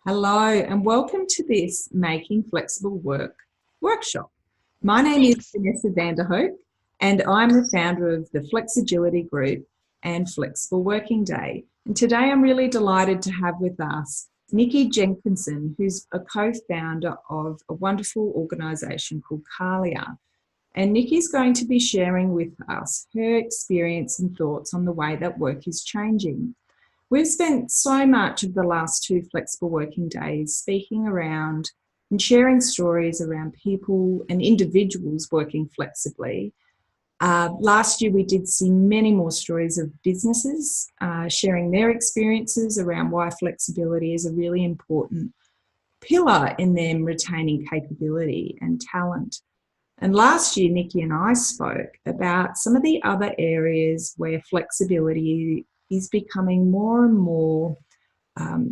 Hello and welcome to this Making Flexible Work workshop. My name is Thanks. Vanessa Vanderhoek and I'm the founder of the Flexagility Group and Flexible Working Day. And today I'm really delighted to have with us Nikki Jenkinson, who's a co-founder of a wonderful organisation called Cahlia. And Nikki's going to be sharing with us her experience and thoughts on the way that work is changing. We've spent so much of the last two flexible working days speaking around and sharing stories around people and individuals working flexibly. Last year, we did see many more stories of businesses sharing their experiences around why flexibility is a really important pillar in them retaining capability and talent. And last year, Nikki and I spoke about some of the other areas where flexibility is becoming more and more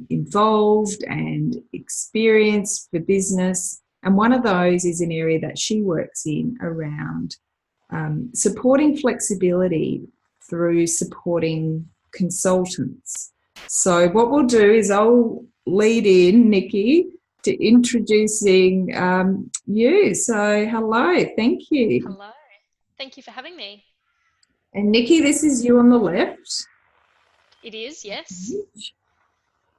involved and experienced for business. And one of those is an area that she works in around supporting flexibility through supporting consultants. So what we'll do is I'll lead in, Nikki, to introducing you. So hello, thank you. Hello. Thank you for having me. And Nikki, this is you on the left. It is, yes.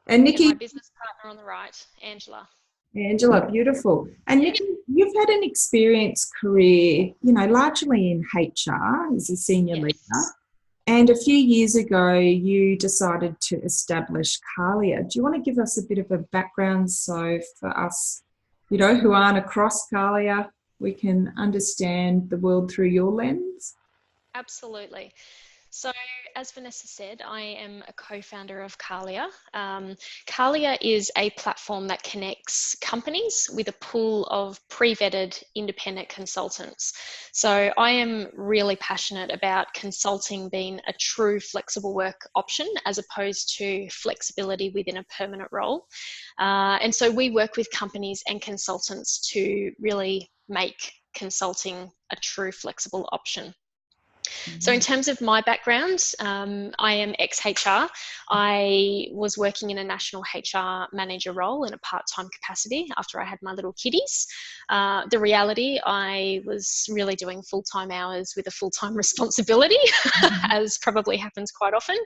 And And my Nikki, business partner on the right, Angela. Angela, beautiful. And Nikki, you've had an experienced career, largely in HR as a senior leader. Yes. And a few years ago, you decided to establish Cahlia. Do you want to give us a bit of a background so for us, who aren't across Cahlia, we can understand the world through your lens? Absolutely. So, as Vanessa said, I am a co-founder of Cahlia. Cahlia is a platform that connects companies with a pool of pre-vetted independent consultants. So I am really passionate about consulting being a true flexible work option as opposed to flexibility within a permanent role. And so we work with companies and consultants to really make consulting a true flexible option. So in terms of my background, I am ex-HR. I was working in a national HR manager role in a part-time capacity after I had my little kiddies. The reality, I was really doing full-time hours with a full-time responsibility, as probably happens quite often.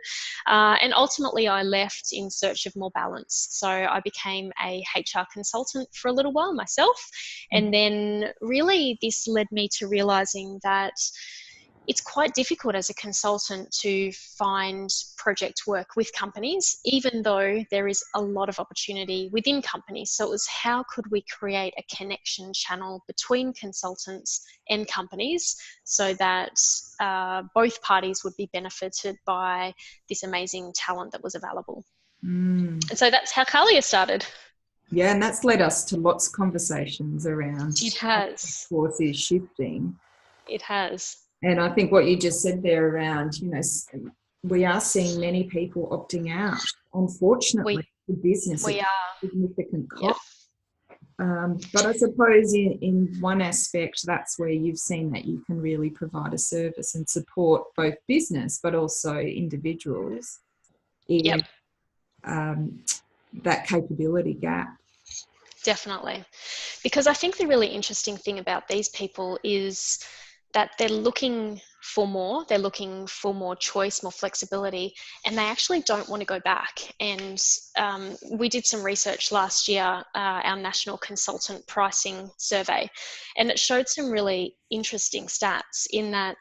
And ultimately, I left in search of more balance. So I became a HR consultant for a little while myself. And then really this led me to realizing that it's quite difficult as a consultant to find project work with companies, even though there is a lot of opportunity within companies. So it was how could we create a connection channel between consultants and companies so that both parties would be benefited by this amazing talent that was available. Mm. And so that's how Cahlia started. Yeah, and that's led us to lots of conversations around It how has. force is shifting. It has. And I think what you just said there around, we are seeing many people opting out, unfortunately, We for business at we are. significant Yeah. cost. But I suppose in one aspect, that's where you've seen that you can really provide a service and support both business, but also individuals Yep. in that capability gap. Definitely. Because I think the really interesting thing about these people is that they're looking for more, they're looking for more choice, more flexibility, and they actually don't want to go back. And we did some research last year, our national consultant pricing survey, and it showed some really interesting stats in that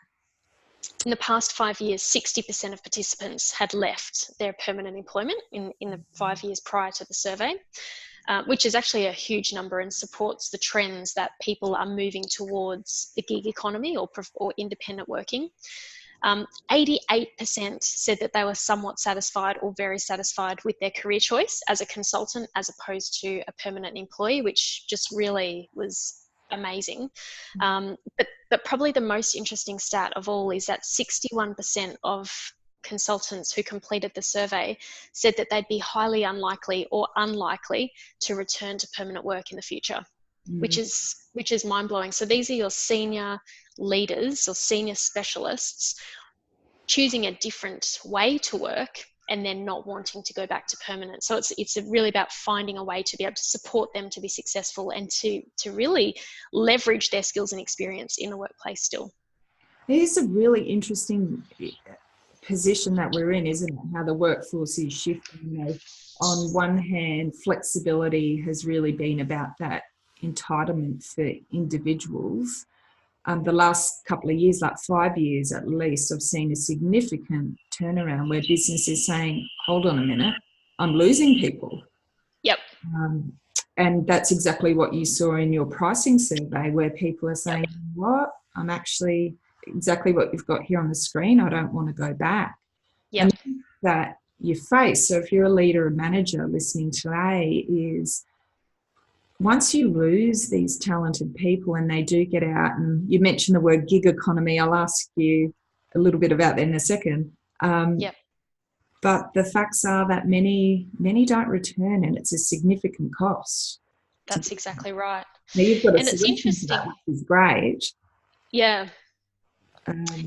in the past 5 years, 60% of participants had left their permanent employment in the 5 years prior to the survey. Which is actually a huge number and supports the trends that people are moving towards the gig economy or independent working. 88% said that they were somewhat satisfied or very satisfied with their career choice as a consultant as opposed to a permanent employee, which just really was amazing. But probably the most interesting stat of all is that 61% of consultants who completed the survey said that they'd be highly unlikely or unlikely to return to permanent work in the future, which is mind-blowing. So these are your senior leaders or senior specialists choosing a different way to work and then not wanting to go back to permanent. So it's really about finding a way to be able to support them to be successful and to really leverage their skills and experience in the workplace still. It is a really interesting position that we're in, isn't it? How the workforce is shifting. You know, on one hand, flexibility has really been about that entitlement for individuals. The last couple of years, like 5 years at least, I've seen a significant turnaround where business is saying, hold on a minute, I'm losing people. Yep. And that's exactly what you saw in your pricing survey, where people are saying, Yep. what? I'm actually exactly what you've got here on the screen. I don't want to go back. Yep. And that you face. So if you're a leader or manager listening today, is once you lose these talented people and they do get out, and you mentioned the word gig economy, I'll ask you a little bit about that in a second. Yep. But the facts are that many don't return, and it's a significant cost. That's exactly right. Now you've got a And it's solution to interesting. that, which is great. Yeah.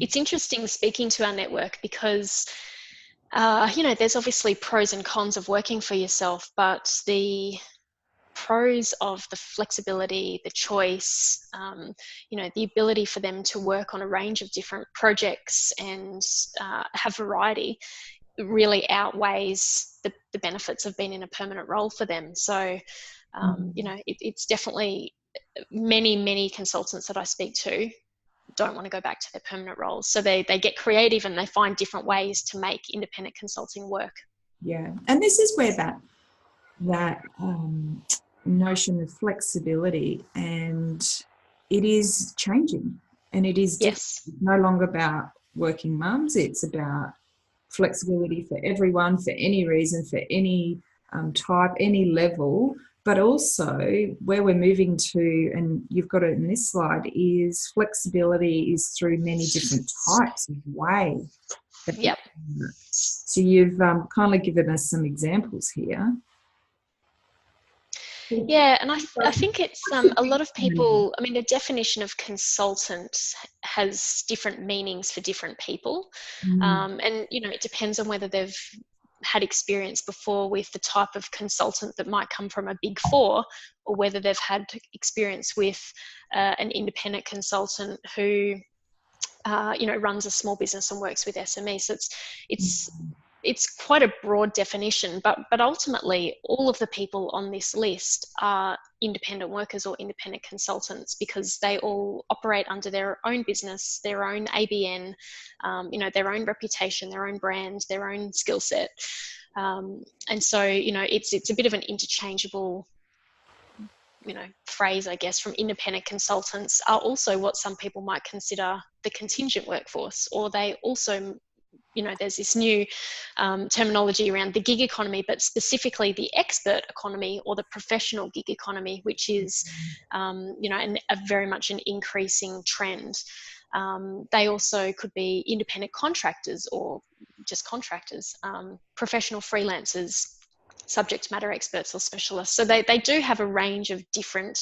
It's interesting speaking to our network because you know, there's obviously pros and cons of working for yourself, but the pros of the flexibility, the choice, you know, the ability for them to work on a range of different projects and have variety really outweighs the benefits of being in a permanent role for them. So, you know, it's definitely many consultants that I speak to don't want to go back to their permanent roles. So they get creative and they find different ways to make independent consulting work. Yeah. And this is where that notion of flexibility, and it is changing, and it is Yes. no longer about working mums. It's about flexibility for everyone, for any reason, for any type, any level. But also where we're moving to, and you've got it in this slide, is flexibility is through many different types of ways. Yep. So you've kindly given us some examples here. Yeah, and I think it's a lot of people, I mean, the definition of consultant has different meanings for different people. And, you know, it depends on whether they've had experience before with the type of consultant that might come from a big four, or whether they've had experience with an independent consultant who, you know, runs a small business and works with SMEs. So it's quite a broad definition, but ultimately all of the people on this list are independent workers or independent consultants because they all operate under their own business, their own ABN, you know, their own reputation, their own brand, their own skill set. And so, you know, it's a bit of an interchangeable, you know, phrase, I guess, from independent consultants are also what some people might consider the contingent workforce, or they also, you know, there's this new terminology around the gig economy, but specifically the expert economy or the professional gig economy, which is, you know, a very much an increasing trend. They also could be independent contractors or just contractors, professional freelancers, subject matter experts or specialists. So they do have a range of different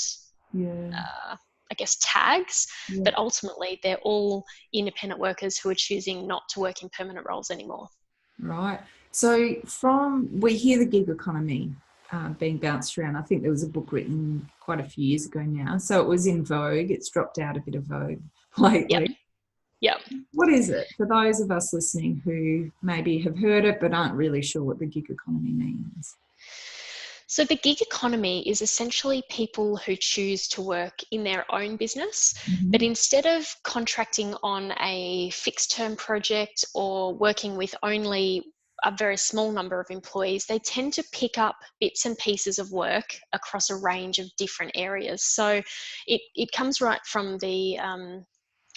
I guess, tags, but ultimately they're all independent workers who are choosing not to work in permanent roles anymore. Right. So we hear the gig economy being bounced around. I think there was a book written quite a few years ago now. So it was in vogue. It's dropped out a bit of vogue lately. Yep. What is it for those of us listening who maybe have heard it but aren't really sure what the gig economy means? So the gig economy is essentially people who choose to work in their own business, but instead of contracting on a fixed term project or working with only a very small number of employees, they tend to pick up bits and pieces of work across a range of different areas. So it comes right from the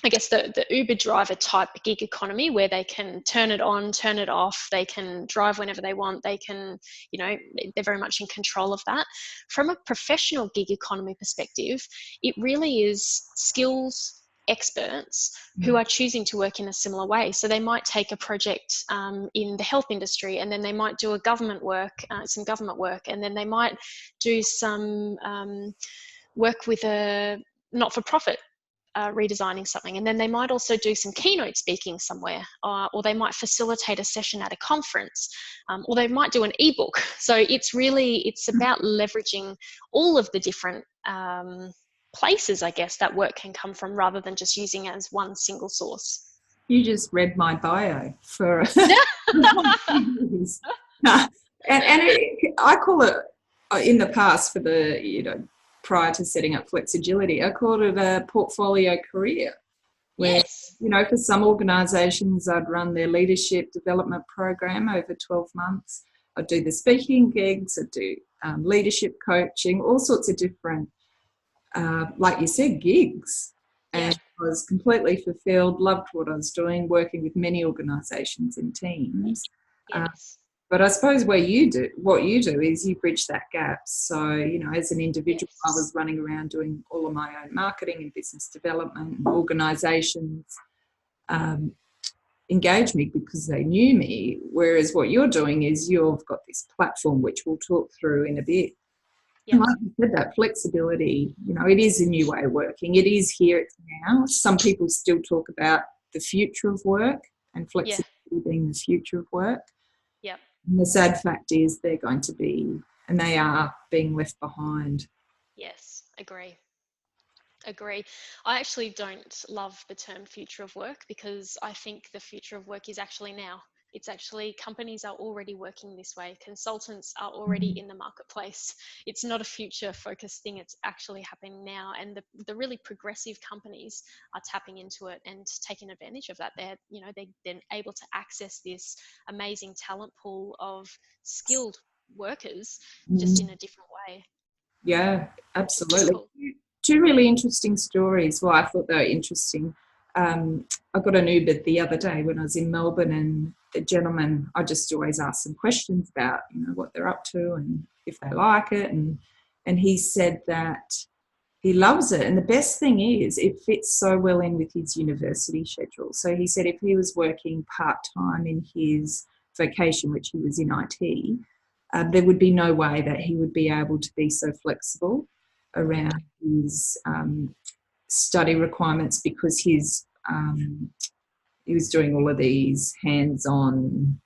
I guess the Uber driver type gig economy, where they can turn it on, turn it off, they can drive whenever they want, they can, you know, they're very much in control of that. From a professional gig economy perspective, it really is skills experts who are choosing to work in a similar way. So they might take a project in the health industry, and then they might do some government work, and then they might do some work with a not-for-profit redesigning something, and then they might also do some keynote speaking somewhere, or they might facilitate a session at a conference, or they might do an ebook. So it's about leveraging all of the different places, I guess, that work can come from, rather than just using it as one single source. You just read my bio for I call it, in the past, for the, prior to setting up FWDay, I called it a portfolio career, where, yes. For some organisations, I'd run their leadership development program over 12 months. I'd do the speaking gigs, I'd do leadership coaching, all sorts of different, like you said, gigs. And I was completely fulfilled, loved what I was doing, working with many organisations and teams. Yes. But I suppose what you do is you bridge that gap. So, as an individual, I was running around doing all of my own marketing and business development, and organisations engaged me because they knew me, whereas what you're doing is you've got this platform, which we'll talk through in a bit. Yep. Like you said, that flexibility, it is a new way of working. It is here, it's now. Some people still talk about the future of work and flexibility being the future of work. Yep. And the sad fact is they're going to be, and they are being left behind. Yes, agree. I actually don't love the term future of work, because I think the future of work is actually now. It's actually, companies are already working this way. Consultants are already in the marketplace. It's not a future focused thing. It's actually happening now. And the really progressive companies are tapping into it and taking advantage of that. They're able to access this amazing talent pool of skilled workers just in a different way. Yeah, absolutely. Cool. Two really interesting stories. Well, I thought they were interesting. I got an Uber the other day when I was in Melbourne, and the gentleman, I just always ask some questions about, what they're up to and if they like it. And he said that he loves it. And the best thing is it fits so well in with his university schedule. So he said if he was working part-time in his vocation, which he was in IT, there would be no way that he would be able to be so flexible around his study requirements, because he was doing all of these hands-on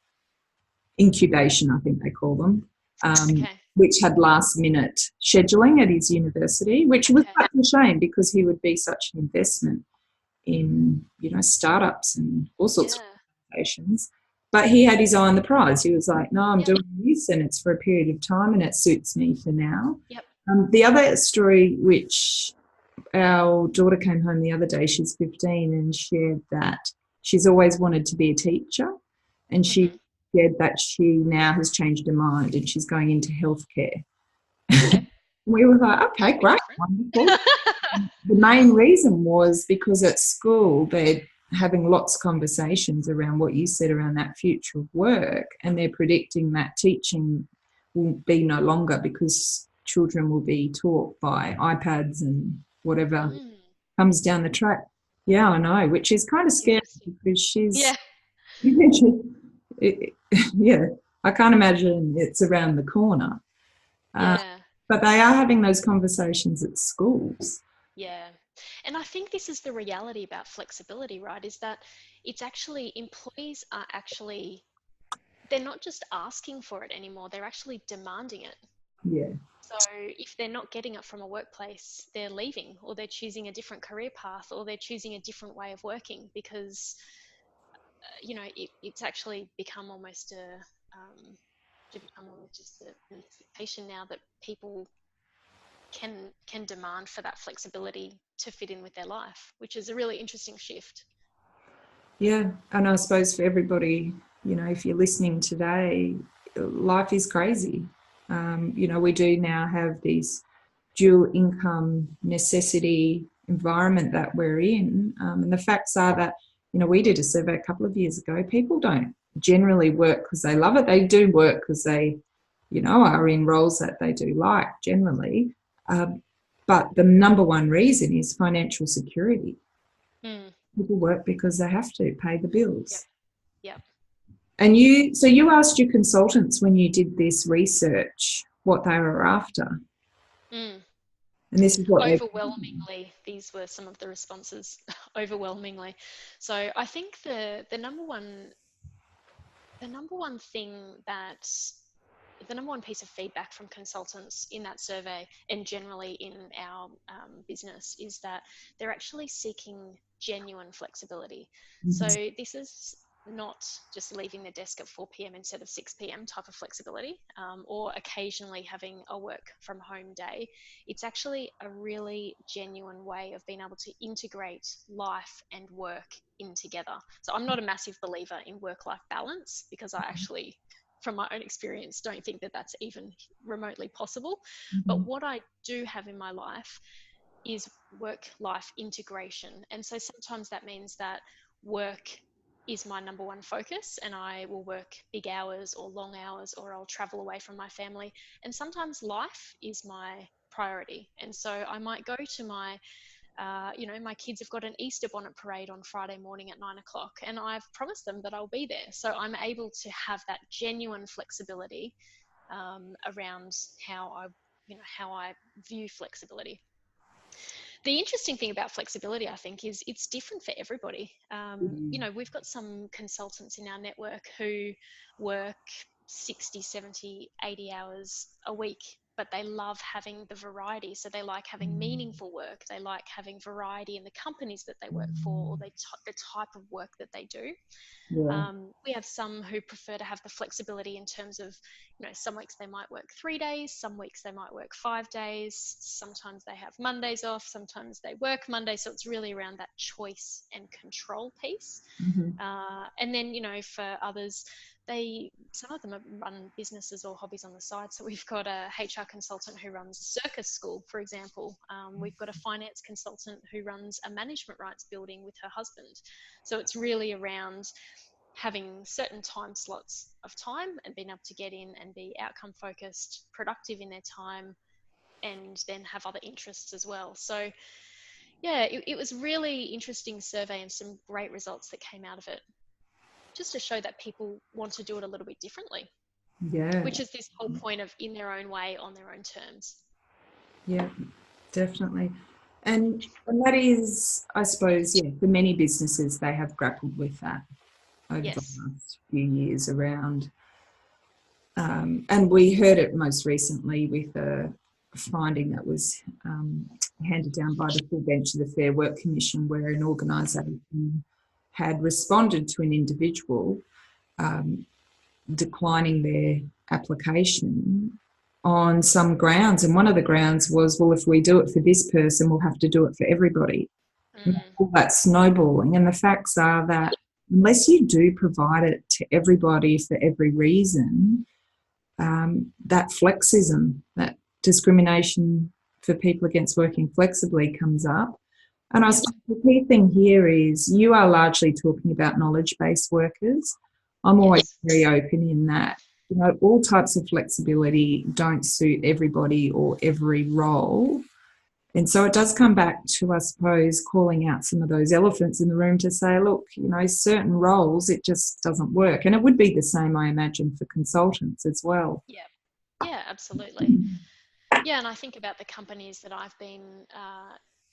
incubation, I think they call them, which had last-minute scheduling at his university, which was such a shame, because he would be such an investment in, startups and all sorts of organizations. But he had his eye on the prize. He was like, no, I'm doing this, and it's for a period of time, and it suits me for now. Yep. The other story, which our daughter came home the other day, she's 15, and shared that she's always wanted to be a teacher, and she shared that she now has changed her mind and she's going into healthcare. We were like, okay, great, wonderful. The main reason was because at school they're having lots of conversations around what you said around that future of work, and they're predicting that teaching will be no longer, because children will be taught by iPads and whatever comes down the track. Yeah, I know, which is kind of scary, because she's I can't imagine it's around the corner. But they are having those conversations at schools. Yeah. And I think this is the reality about flexibility, right? Is that it's actually, employees are actually, they're not just asking for it anymore, they're actually demanding it. Yeah. So if they're not getting it from a workplace, they're leaving, or they're choosing a different career path, or they're choosing a different way of working, because, it's actually become almost just an expectation now that people can demand for that flexibility to fit in with their life, which is a really interesting shift. Yeah, and I suppose for everybody, if you're listening today, life is crazy. We do now have these dual income necessity environment that we're in, and the facts are that, we did a survey a couple of years ago. People don't generally work because they love it. They do work because they, are in roles that they do like generally. But the number one reason is financial security. People work because they have to pay the bills. Yep. And you asked your consultants when you did this research what they were after. And this is what Overwhelmingly, these were some of the responses. Overwhelmingly. So I think the number one thing that the number one piece of feedback from consultants in that survey and generally in our business is that they're actually seeking genuine flexibility. So this is not just leaving the desk at 4 p.m. instead of 6 p.m. type of flexibility, or occasionally having a work from home day. It's actually a really genuine way of being able to integrate life and work in together. So I'm not a massive believer in work-life balance, because I actually, from my own experience, don't think that that's even remotely possible. But what I do have in my life is work-life integration. And so sometimes that means that work is my number one focus, and I will work big hours or long hours, or I'll travel away from my family. And sometimes life is my priority. And so I might go to my my kids have got an Easter bonnet parade on Friday morning at 9 o'clock, and I've promised them that I'll be there. So I'm able to have that genuine flexibility around how I view flexibility. The interesting thing about flexibility, I think, is it's different for everybody. We've got some consultants in our network who work 60, 70, 80 hours a week, but they love having the variety. So they like having meaningful work. They like having variety in the companies that they work for, or the type of work that they do. Yeah. We have some who prefer to have the flexibility in terms of, some weeks they might work 3 days, some weeks they might work 5 days, sometimes they have Mondays off, sometimes they work Monday. So it's really around that choice and control piece. And then, for others, some of them run businesses or hobbies on the side. So we've got a HR consultant who runs a circus school, for example. We've got a finance consultant who runs a management rights building with her husband. So it's really around having certain time slots of time and being able to get in and be outcome focused, productive in their time, and then have other interests as well. So yeah, it was really interesting survey and some great results that came out of it, just to show that people want to do it a little bit differently. Yeah. Which is this whole point of in their own way, on their own terms. Yeah, definitely. And that is, I suppose, for many businesses, they have grappled with that over the last few years around. And we heard it most recently with a finding that was handed down by the full bench of the Fair Work Commission, where an organisation had responded to an individual declining their application on some grounds. And one of the grounds was, well, if we do it for this person, we'll have to do it for everybody. All that snowballing. And the facts are that unless you do provide it to everybody for every reason, that flexism, that discrimination for people against working flexibly comes up. And I suppose the key thing here is you are largely talking about knowledge-based workers. I'm always very open in that, all types of flexibility don't suit everybody or every role. And so it does come back to, I suppose, calling out some of those elephants in the room to say, look, certain roles, it just doesn't work. And it would be the same, I imagine, for consultants as well. Yeah, absolutely. Yeah, and I think about the companies that I've been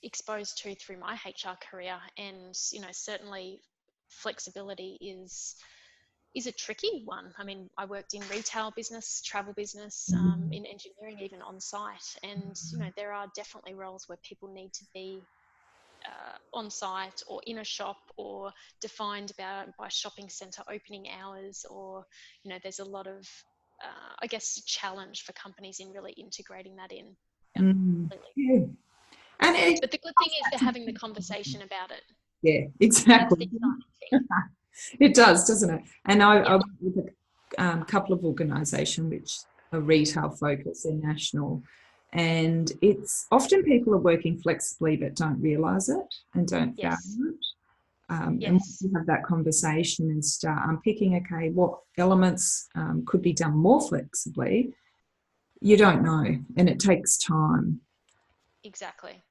exposed to through my HR career, and certainly flexibility is a tricky one. I mean, I worked in retail business, travel business, in engineering, even on site, and there are definitely roles where people need to be on site or in a shop, or defined by shopping centre opening hours, or there's a lot of I guess challenge for companies in really integrating that in. Yeah. But the good thing is they're having the conversation about it. Yeah, exactly. It does, doesn't it? And I work with a couple of organisations which are retail focused, they're national, and it's often people are working flexibly but don't realise it and don't value it. And once you have that conversation and start unpicking, okay, what elements could be done more flexibly, you don't know, and it takes time. Exactly.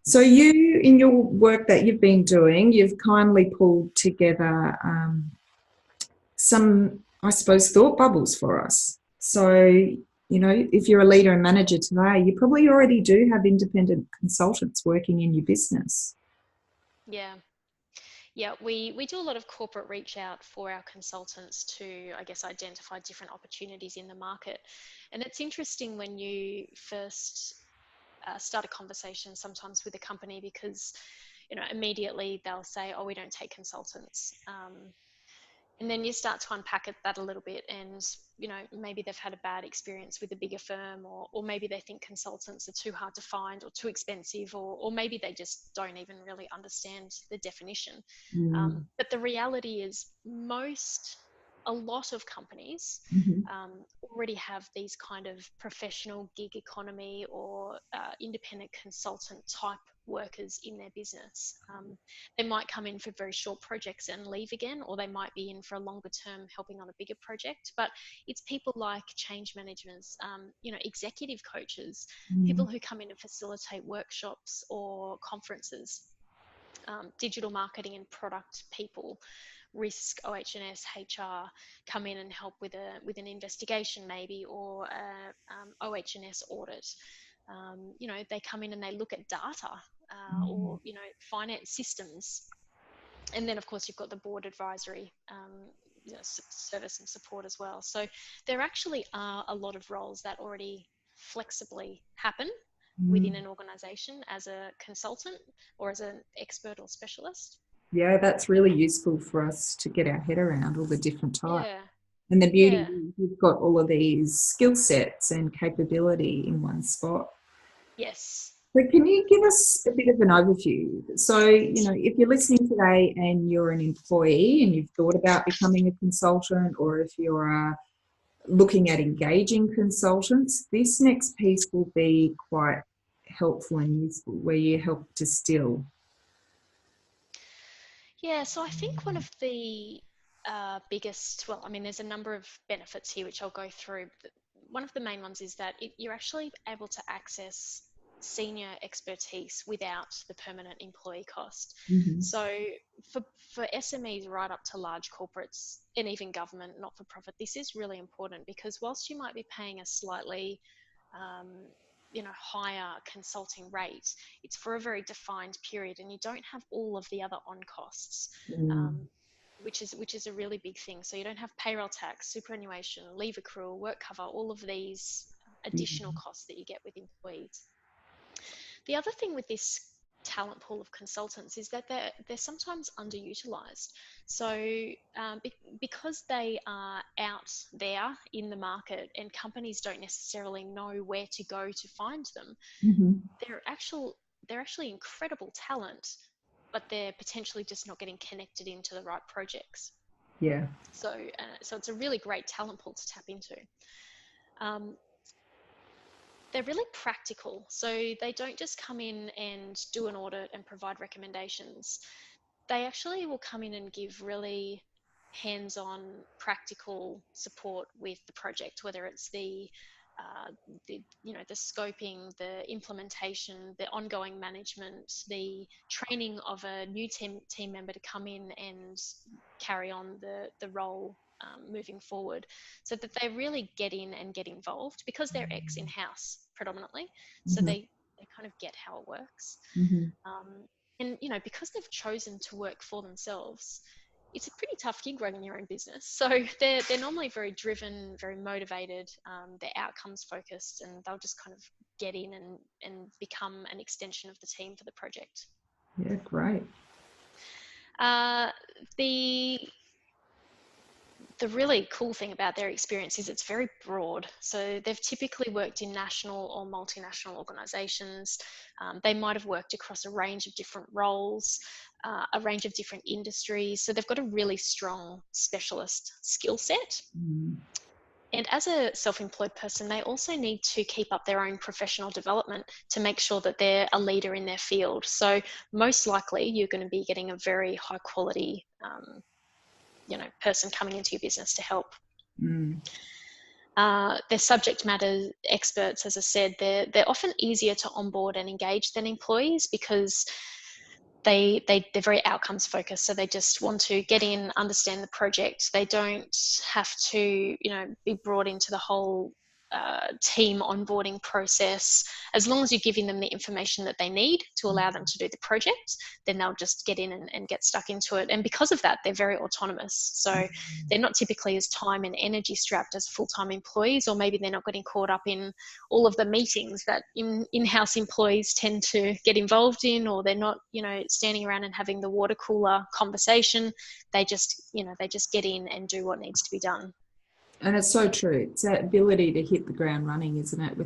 So you, in your work that you've been doing, you've kindly pulled together some, I suppose, thought bubbles for us. So You know, if you're a leader and manager today, you probably already do have independent consultants working in your business. Yeah. Yeah, we do a lot of corporate reach out for our consultants to, I guess, identify different opportunities in the market. And it's interesting when you first start a conversation sometimes with a company because, immediately they'll say, oh, we don't take consultants. And then you start to unpack that a little bit and, maybe they've had a bad experience with a bigger firm, or maybe they think consultants are too hard to find or too expensive, or maybe they just don't even really understand the definition. Mm. But the reality is a lot of companies Mm-hmm. already have these kind of professional gig economy or independent consultant type workers in their business. They might come in for very short projects and leave again, or they might be in for a longer term helping on a bigger project. But it's people like change managers, executive coaches, people Mm. who come in and facilitate workshops or conferences, digital marketing and product people, risk, OH&S, HR, come in and help with an investigation maybe, or a OH&S audit. They come in and they look at data, or finance systems. And then of course you've got the board advisory service and support as well. So there actually are a lot of roles that already flexibly happen within Mm. an organization as a consultant or as an expert or specialist. Yeah, that's really useful for us to get our head around all the different types. Yeah, And the beauty yeah, is you've got all of these skill sets and capability in one spot. yes. So can you give us a bit of an overview? So, if you're listening today and you're an employee and you've thought about becoming a consultant, or if you're looking at engaging consultants, this next piece will be quite helpful and useful, where you help distill. Yeah, so I think one of the biggest, well, I mean, there's a number of benefits here which I'll go through. But one of the main ones is that you're actually able to access senior expertise without the permanent employee cost. Mm-hmm. So for SMEs right up to large corporates and even government, not for profit, this is really important because whilst you might be paying a slightly um, higher consulting rate, it's for a very defined period, and you don't have all of the other on costs, Mm. um, which is a really big thing. So you don't have payroll tax, superannuation, leave accrual, work cover, all of these additional Mm. costs that you get with employees. The other thing with this talent pool of consultants is that they're sometimes underutilized. So because they are out there in the market and companies don't necessarily know where to go to find them, Mm-hmm. they're actually incredible talent, but they're potentially just not getting connected into the right projects. Yeah. So it's a really great talent pool to tap into. Um, they're really practical. So they don't just come in and do an audit and provide recommendations. They actually will come in and give really hands-on practical support with the project, whether it's uh, the scoping, the implementation, the ongoing management, the training of a new team member to come in and carry on the role moving forward, so that they really get in and get involved because they're in-house predominantly, so Mm-hmm. they kind of get how it works. Mm-hmm. um, and because they've chosen to work for themselves, it's a pretty tough gig running your own business. So they're normally very driven, very motivated, they're outcomes focused, and they'll just kind of get in and become an extension of the team for the project. Yeah, great. uh, the the really cool thing about their experience is it's very broad. So they've typically worked in national or multinational organizations. They might have worked across a range of different roles, a range of different industries. So they've got a really strong specialist skill set. Mm. And as a self-employed person, they also need to keep up their own professional development to make sure that they're a leader in their field. So most likely you're going to be getting a very high quality person coming into your business to help. Mm. They're subject matter experts, as I said. They're often easier to onboard and engage than employees because they're very outcomes focused. So they just want to get in, understand the project. They don't have to be brought into the whole team onboarding process. As long as you're giving them the information that they need to allow them to do the project, then they'll just get in and get stuck into it. And because of that, they're very autonomous. So they're not typically as time and energy strapped as full-time employees, or maybe they're not getting caught up in all of the meetings that in-house employees tend to get involved in, or they're not, standing around and having the water cooler conversation. They just get in and do what needs to be done. And it's so true. It's that ability to hit the ground running, isn't it?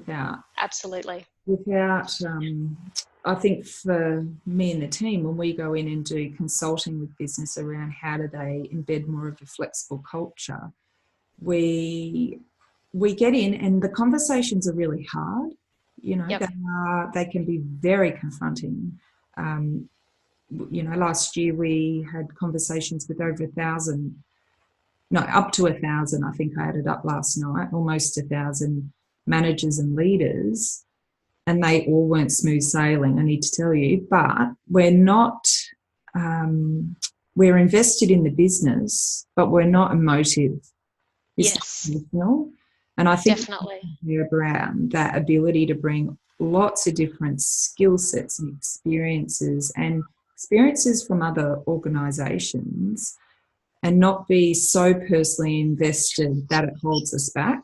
Absolutely. I think for me and the team, when we go in and do consulting with business around how do they embed more of a flexible culture, we get in and the conversations are really hard. Yep. They can be very confronting. Last year we had conversations with over 1,000. No, up to 1,000, I think I added up last night, almost 1,000 managers and leaders, and they all weren't smooth sailing, I need to tell you, but we're not, we're invested in the business, but we're not emotive. Yes. Emotional. And I think definitely around that ability to bring lots of different skill sets and experiences from other organisations, and not be so personally invested that it holds us back.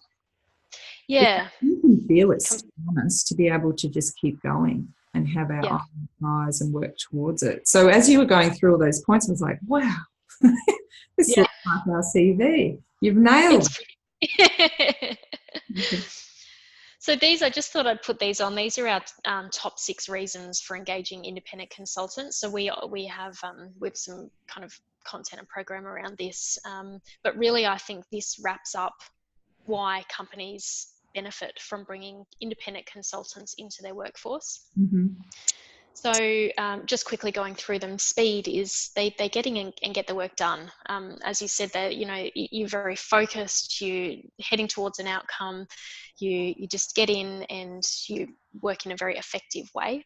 Yeah. You can feel it, to be honest, to be able to just keep going and have our eyes and work towards it. So as you were going through all those points, I was like, wow, this looks like our CV. You've nailed it. So I just thought I'd put these on. These are our top 6 reasons for engaging independent consultants. So we have with some kind of content and program around this. But really, I think this wraps up why companies benefit from bringing independent consultants into their workforce. Mm-hmm. So just quickly going through them, speed is they're getting and get the work done. As you said, that you're very focused, you're heading towards an outcome, you just get in and you work in a very effective way.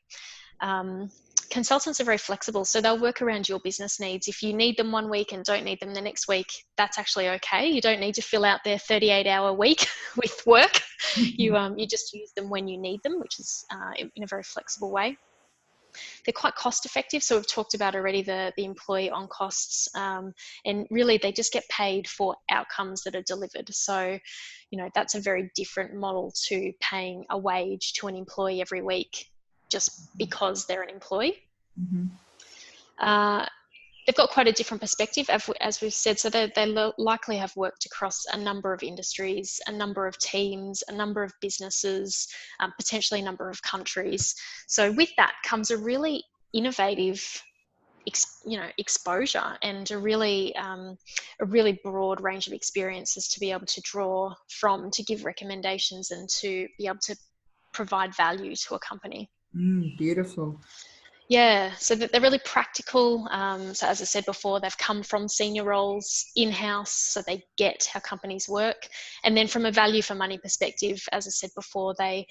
Consultants are very flexible, so they'll work around your business needs. If you need them one week and don't need them the next week, that's actually okay. You don't need to fill out their 38-hour week with work. Mm-hmm. You just use them when you need them, which is in a very flexible way. They're quite cost effective. So we've talked about already the employee on costs, and really they just get paid for outcomes that are delivered. So, that's a very different model to paying a wage to an employee every week just because they're an employee. Mm-hmm. They've got quite a different perspective, as we've said. So they likely have worked across a number of industries, a number of teams, a number of businesses, potentially a number of countries. So with that comes a really innovative, exposure and a really broad range of experiences to be able to draw from, to give recommendations and to be able to provide value to a company. Beautiful. Yeah, so they're really practical. So as I said before, they've come from senior roles in-house, so they get how companies work. And then from a value for money perspective, as I said before, their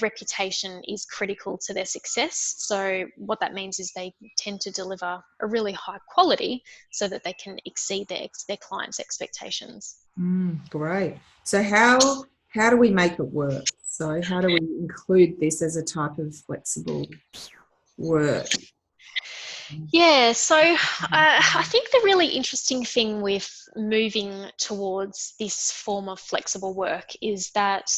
reputation is critical to their success. So what that means is they tend to deliver a really high quality so that they can exceed their clients' expectations. Great. So how do we make it work? So how do we include this as a type of flexible work? Yeah, so I think the really interesting thing with moving towards this form of flexible work is that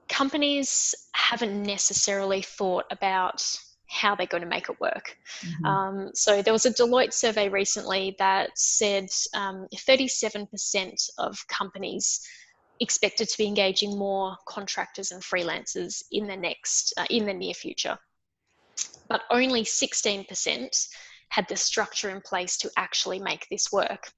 companies haven't necessarily thought about how they're going to make it work. Mm-hmm. So there was a Deloitte survey recently that said 37% of companies expected to be engaging more contractors and freelancers in the near future. But only 16% had the structure in place to actually make this work.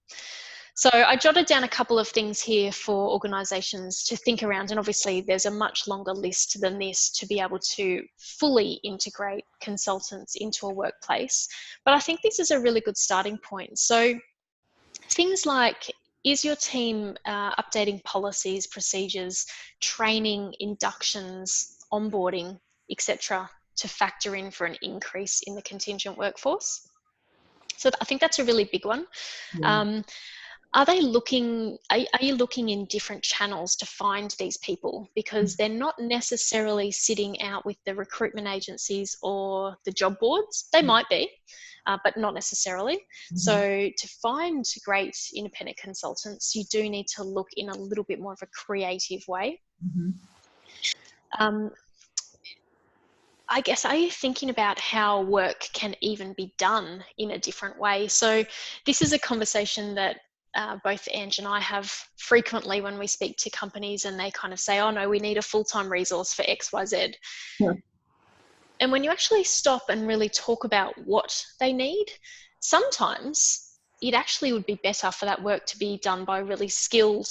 So I jotted down a couple of things here for organisations to think around, and obviously there's a much longer list than this to be able to fully integrate consultants into a workplace. But I think this is a really good starting point. So things like, is your team updating policies, procedures, training, inductions, onboarding, etc., to factor in for an increase in the contingent workforce? So I think that's a really big one. Yeah. are they looking, are you looking in different channels to find these people? Because they're not necessarily sitting out with the recruitment agencies or the job boards. They might be, but not necessarily. So to find great independent consultants, you do need to look in a little bit more of a creative way. I guess, are you thinking about how work can even be done in a different way? So this is a conversation that both Ange and I have frequently when we speak to companies, and they kind of say, oh no, we need a full-time resource for XYZ. Yeah. And when you actually stop and really talk about what they need, sometimes it actually would be better for that work to be done by a really skilled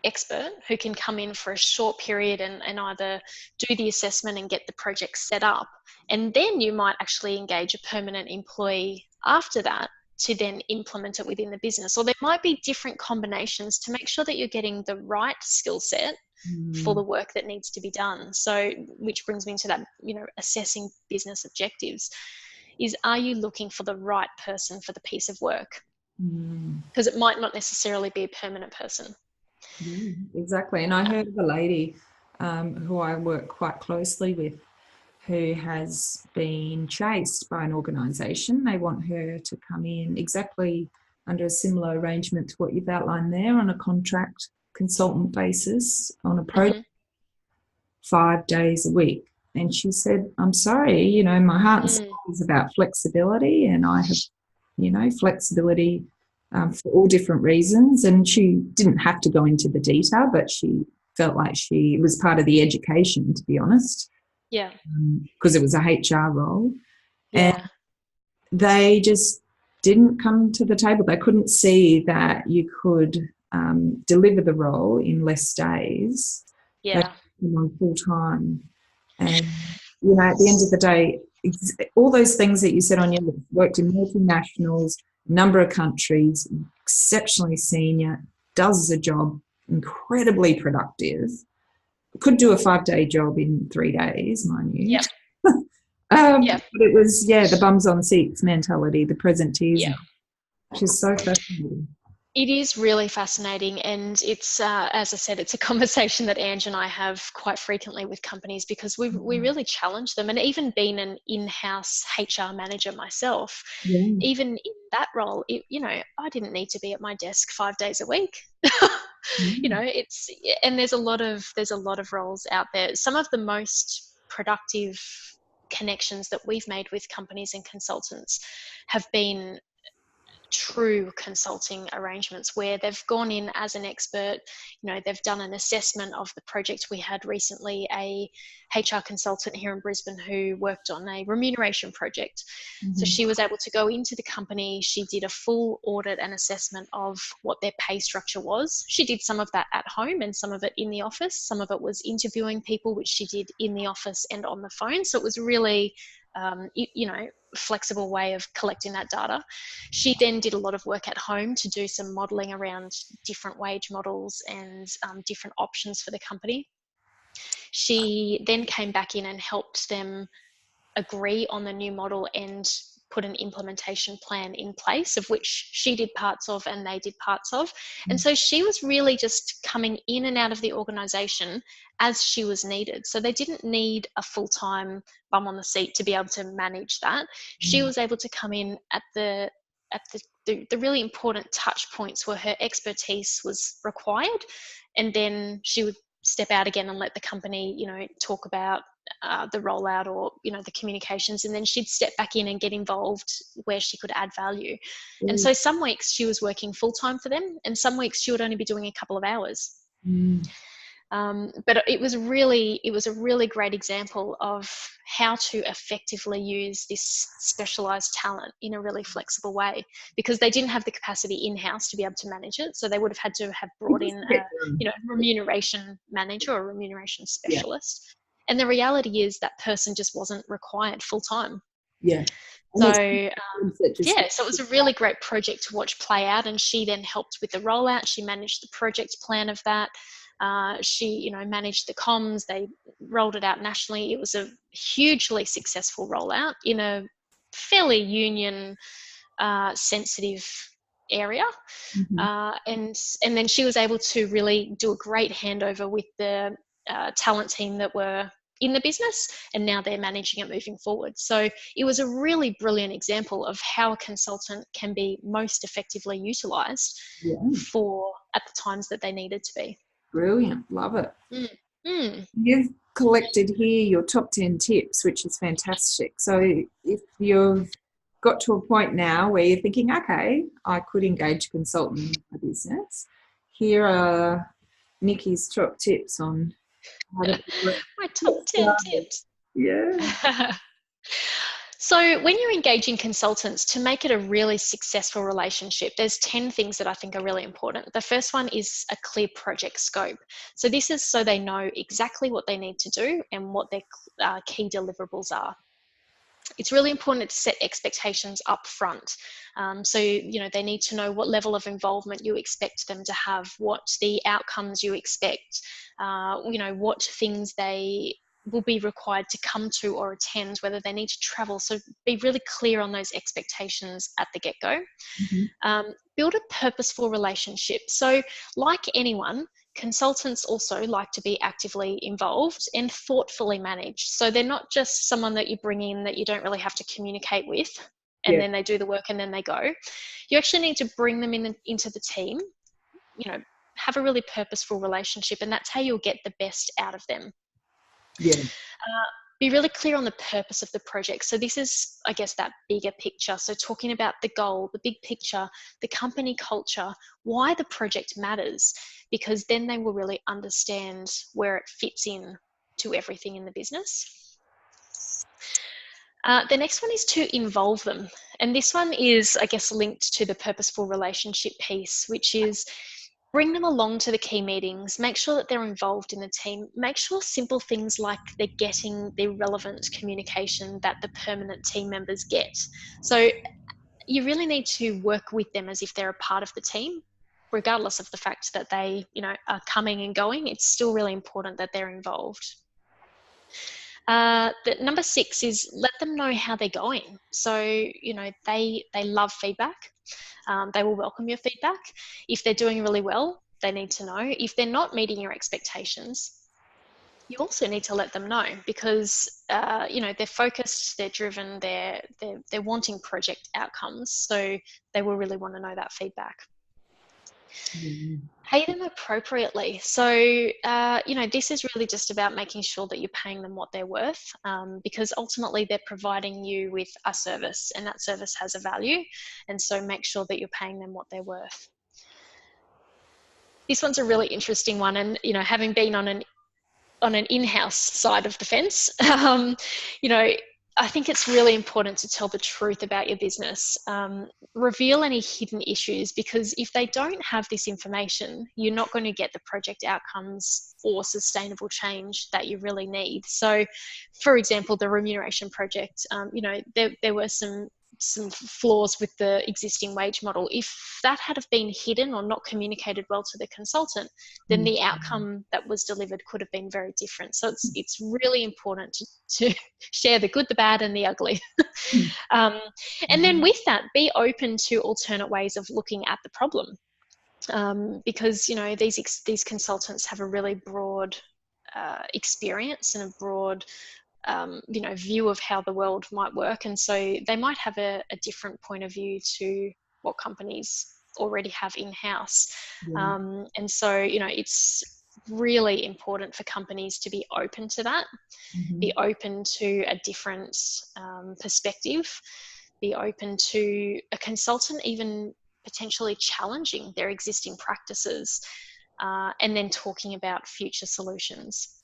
expert who can come in for a short period and either do the assessment and get the project set up. And then you might actually engage a permanent employee after that to then implement it within the business. Or there might be different combinations to make sure that you're getting the right skill set for the work that needs to be done. So, which brings me to that, assessing business objectives is, are you looking for the right person for the piece of work? Because it might not necessarily be a permanent person. Yeah, exactly. And I heard of a lady who I work quite closely with who has been chased by an organisation. They want her to come in exactly under a similar arrangement to what you've outlined there, on a contract consultant basis on a project, 5 days a week. And she said, I'm sorry, my heart and soul is about flexibility, and I have, flexibility for all different reasons. And she didn't have to go into the detail, but she felt like it was part of the education, to be honest. Yeah. Because it was a HR role. Yeah. And they just didn't come to the table. They couldn't see that you could deliver the role in less days. Yeah. On full time. And, at the end of the day, all those things that you said on your list, worked in multinationals, number of countries, exceptionally senior, does the job, incredibly productive, could do a 5-day job in 3 days, mind you. Yep. But it was, the bums on seats mentality, the presenteeism, which is so fascinating. It is really fascinating, and it's, as I said, it's a conversation that Ange and I have quite frequently with companies, because we really challenge them. And even being an in-house HR manager myself, even in that role, I didn't need to be at my desk 5 days a week. And there's a lot of roles out there. Some of the most productive connections that we've made with companies and consultants have been true consulting arrangements where they've gone in as an expert. They've done an assessment of the project. We had recently a HR consultant here in Brisbane who worked on a remuneration project. So she was able to go into the company. She did a full audit and assessment of what their pay structure was. She did some of that at home and some of it in the office. Some of it was interviewing people, which she did in the office and on the phone. So it was really flexible way of collecting that data. She then did a lot of work at home to do some modelling around different wage models and different options for the company. She then came back in and helped them agree on the new model and put an implementation plan in place, of which she did parts of and they did parts of. And so she was really just coming in and out of the organisation as she was needed. So they didn't need a full-time bum on the seat to be able to manage that. She was able to come in at the really important touch points where her expertise was required, and then she would step out again and let the company, talk about the rollout or, the communications, and then she'd step back in and get involved where she could add value. And so some weeks she was working full-time for them, and some weeks she would only be doing a couple of hours. But it was a really great example of how to effectively use this specialized talent in a really flexible way, because they didn't have the capacity in-house to be able to manage it. So they would have had to have brought in a remuneration manager or a remuneration specialist. And the reality is that person just wasn't required full-time. So it was a really great project to watch play out. And she then helped with the rollout. She managed the project plan of that. She, managed the comms. They rolled it out nationally. It was a hugely successful rollout in a fairly union sensitive area. And then she was able to really do a great handover with the talent team that were in the business, and now they're managing it moving forward. So it was a really brilliant example of how a consultant can be most effectively utilised for at the times that they needed to be. Brilliant. Love it. You've collected here your top 10 tips, which is fantastic. So if you've got to a point now where you're thinking, okay, I could engage a consultant in my business, here are Nikki's top tips on how to my top 10 tips. Yeah. So when you're engaging consultants, to make it a really successful relationship, there's 10 things that I think are really important. The first one is a clear project scope. So this is so they know exactly what they need to do and what their key deliverables are. It's really important to set expectations up front. So, they need to know what level of involvement you expect them to have, what the outcomes you expect, what things they will be required to come to or attend, whether they need to travel. So be really clear on those expectations at the get-go. Build a purposeful relationship. So like anyone, consultants also like to be actively involved and thoughtfully managed. So they're not just someone that you bring in that you don't really have to communicate with, and then they do the work and then they go. You actually need to bring them into the team, have a really purposeful relationship, and that's how you'll get the best out of them. Be really clear on the purpose of the project. So this is, I guess, that bigger picture. So talking about the goal, the big picture, the company culture, why the project matters, because then they will really understand where it fits in to everything in the business. The next one is to involve them. And this one is, I guess, linked to the purposeful relationship piece, which is bring them along to the key meetings, make sure that they're involved in the team, make sure simple things like they're getting the relevant communication that the permanent team members get. So you really need to work with them as if they're a part of the team, regardless of the fact that they, are coming and going. It's still really important that they're involved. The number 6 is let them know how they're going. So, they love feedback. They will welcome your feedback. If they're doing really well, they need to know. If they're not meeting your expectations, you also need to let them know, because they're focused, they're driven, they're wanting project outcomes. So they will really want to know that feedback. Pay them appropriately. So, this is really just about making sure that you're paying them what they're worth, because ultimately they're providing you with a service, and that service has a value. And so make sure that you're paying them what they're worth. This one's a really interesting one. And, having been on an in-house side of the fence, I think it's really important to tell the truth about your business. Reveal any hidden issues, because if they don't have this information, you're not going to get the project outcomes or sustainable change that you really need. So, for example, the remuneration project, there were some flaws with the existing wage model. If that had have been hidden or not communicated well to the consultant, then the outcome that was delivered could have been very different. So it's really important to share the good, the bad, and the ugly. And then with that, be open to alternate ways of looking at the problem, because these consultants have a really broad experience and a broad view of how the world might work, and so they might have a different point of view to what companies already have in-house. And so it's really important for companies to be open to that, be open to a different perspective, be open to a consultant even potentially challenging their existing practices, and then talking about future solutions.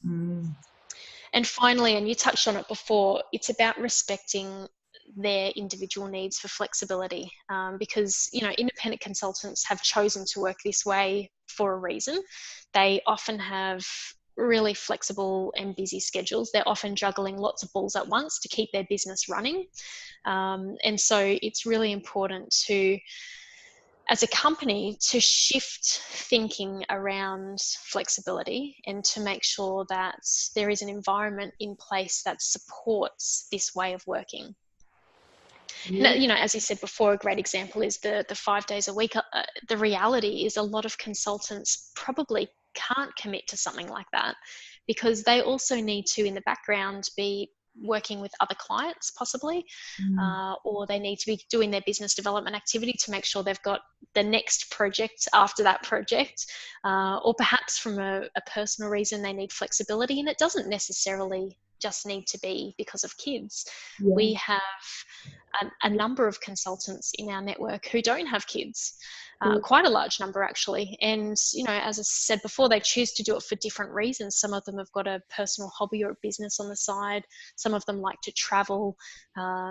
And finally, and you touched on it before, it's about respecting their individual needs for flexibility, because independent consultants have chosen to work this way for a reason. They often have really flexible and busy schedules. They're often juggling lots of balls at once to keep their business running, and so it's really important to, as a company, to shift thinking around flexibility and to make sure that there is an environment in place that supports this way of working. Yeah. You know, as you said before, a great example is the 5 days a week. The reality is a lot of consultants probably can't commit to something like that because they also need to, in the background, be working with other clients possibly, or they need to be doing their business development activity to make sure they've got the next project after that project, or perhaps from a personal reason they need flexibility, and it doesn't necessarily just need to be because of kids. Yeah. We have a number of consultants in our network who don't have kids, quite a large number actually. And, you know, as I said before, they choose to do it for different reasons. Some of them have got a personal hobby or a business on the side. Some of them like to travel.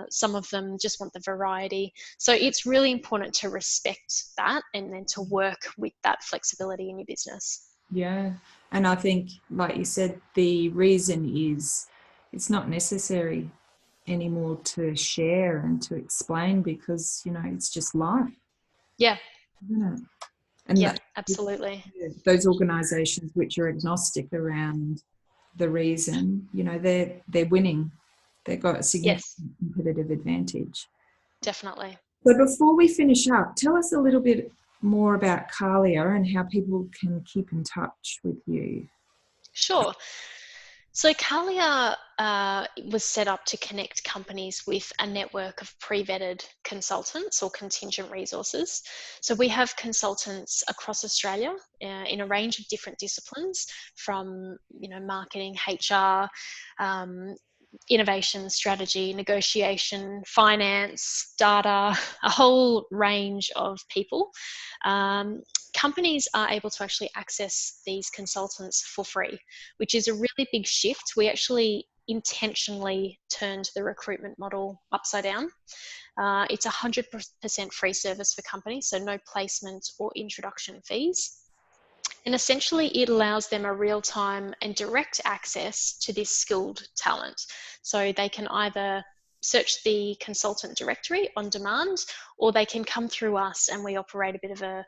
Some of them just want the variety. So it's really important to respect that and then to work with that flexibility in your business. Yeah. And I think, like you said, the reason is it's not necessary anymore to share and to explain because, you know, it's just life. Yeah. Isn't it? And yeah, absolutely. Those organisations which are agnostic around the reason, you know, they're winning. They've got a significant competitive advantage. Definitely. So before we finish up, tell us a little bit more about Cahlia and how people can keep in touch with you. Sure. So Cahlia was set up to connect companies with a network of pre-vetted consultants or contingent resources. So we have consultants across Australia in a range of different disciplines, from, you know, marketing, HR, innovation, strategy, negotiation, finance, data, a whole range of people. Companies are able to actually access these consultants for free, which is a really big shift. We actually intentionally turned the recruitment model upside down. It's 100% free service for companies, so no placement or introduction fees. And essentially it allows them a real-time and direct access to this skilled talent. So they can either search the consultant directory on demand, or they can come through us and we operate a bit of a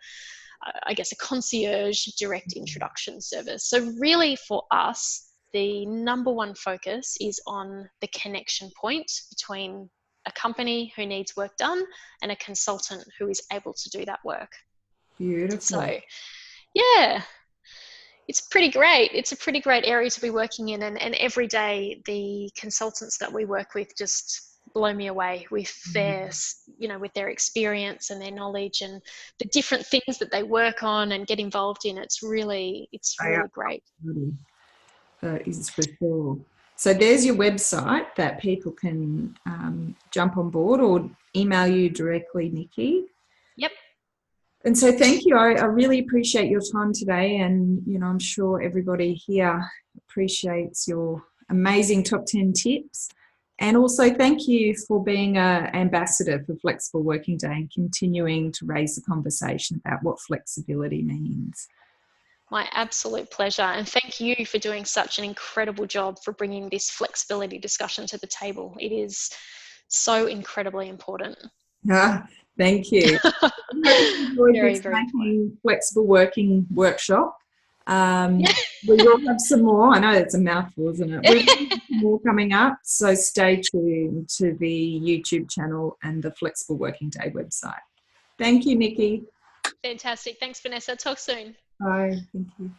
concierge direct introduction service. So really for us, the number one focus is on the connection point between a company who needs work done and a consultant who is able to do that work. Beautiful. So yeah, it's pretty great. It's a pretty great area to be working in. And every day the consultants that we work with just blow me away with their, you know, with their experience and their knowledge and the different things that they work on and get involved in. It's really great. Is for sure. So there's your website that people can jump on board or email you directly, Nikki. Yep. And so thank you. I really appreciate your time today, and, you know, I'm sure everybody here appreciates your amazing top 10 tips. And also thank you for being an ambassador for Flexible Working Day and continuing to raise the conversation about what flexibility means. My absolute pleasure. And thank you for doing such an incredible job for bringing this flexibility discussion to the table. It is so incredibly important. Thank you. I hope you enjoyed Very, this very making flexible working workshop. We will have some more. I know it's a mouthful, isn't it? We'll have some more coming up. So stay tuned to the YouTube channel and the Flexible Working Day website. Thank you, Nikki. Fantastic. Thanks, Vanessa. Talk soon. Bye. Thank you.